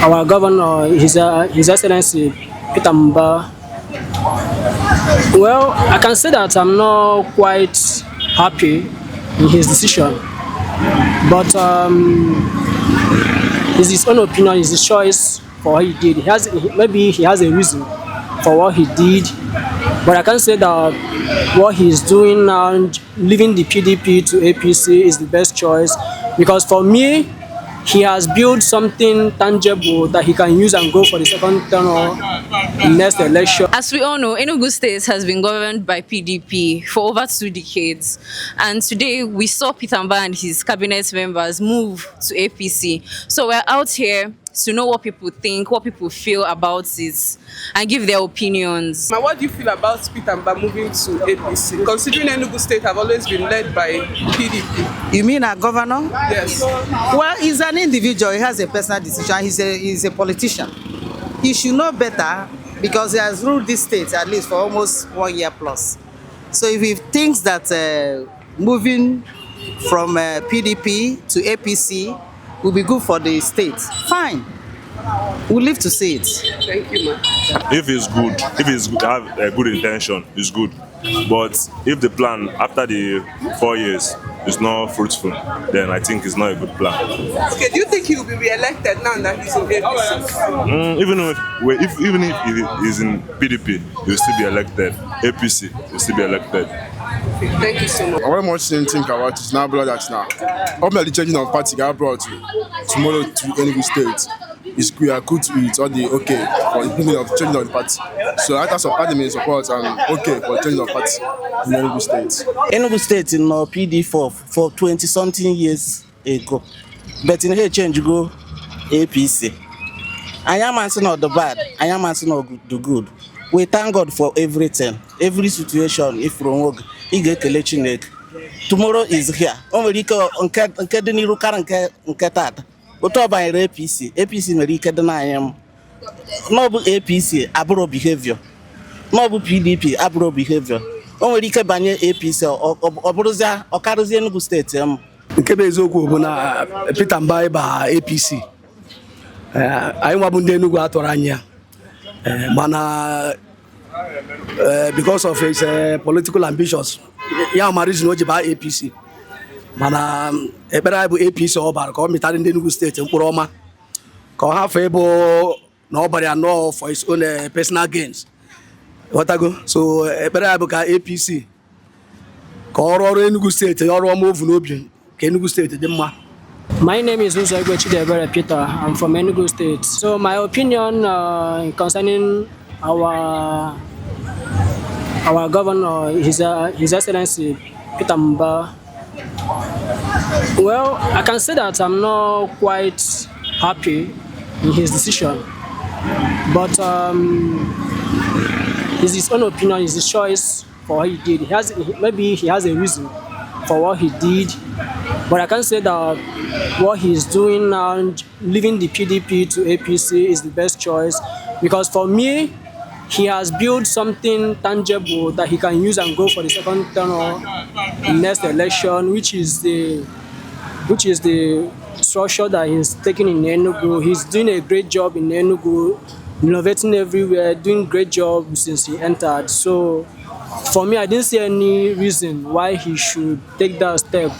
our governor, His Excellency Peter Mbah. Well, I can say that I'm not quite happy in his decision, but it's his own opinion, it's his choice for what he did. Maybe he has a reason for what he did, but I can say that what he's doing now, leaving the PDP to APC, is the best choice, because for me, he has built something tangible that he can use and go for the second term or next election. As we all know, Enugu State has been governed by PDP for over 2 decades. And today we saw Peter Mbah and his cabinet members move to APC. So we're out here to know what people think, what people feel about it, and give their opinions. Now, what do you feel about Peter Mbah moving to APC, considering Enugu State have always been led by PDP? You mean a governor? Yes. Well, he's an individual. He has a personal decision. He's a politician. He should know better because he has ruled this state at least for almost 1 year plus. So if he thinks that moving from PDP to APC will be good for the state, fine. We'll live to see it. Thank you, ma'am. If it's good, if it's good, have a good intention, it's good. But if the plan after the 4 years is not fruitful, then I think it's not a good plan. Okay, do you think he will be re-elected now that he's in APC? Even if he is in PDP, he will still be elected. APC will still be elected. Okay, thank you so much. I very much think about it now, brother. Now, obviously, changing of party got brought tomorrow to Enugu State. We are good with all the okay for the beginning of changing of the party. So after some party support and okay for changing of party in Enugu State. Enugu State in PD for 20-something years ago, but in here change go APC. I am answering not the bad, I am answering not the good. We thank God for everything, every situation. If wrong, he get election. Tomorrow is here. Only by APC. APC America am noble APC abro behavior. Noble PDP abro behavior. Only banye APC or Borussia or Enugu State. Nkebe eziokwu bụ na Peter Mbah ba APC. Anyị nwabụ ndị Enugu atọrọ anya. Mana because of his political ambitions, ya marizin o ji ba APC. Mana ekpere anyị bụ APC ọbara ka ọ mịtara ndị Enugu steeti mkpụrụ ọma ka ọ hafụ ebe na ọbara ya nọọ for his own personal gains. Ghọtago? So ekpere anyị bụ ka APC ka ọ rụọ ọrụ Enugu steeti ọrụ ọma ovu n'obi ka Enugu steeti dị mma. My name is Peter. I'm from Enugu State. So my opinion concerning our governor, His Excellency Peter Mbah. Well, I can say that I'm not quite happy in his decision, but it's his own opinion, it's his choice for what he did. Maybe he has a reason for what he did, but I can say that what he's doing now, leaving the PDP to APC, is the best choice, because for me, he has built something tangible that he can use and go for the second term or next election, which is the structure that he's taking in Enugu. He's doing a great job in Enugu, innovating everywhere, doing great job since he entered. So for me, I didn't see any reason why he should take that step.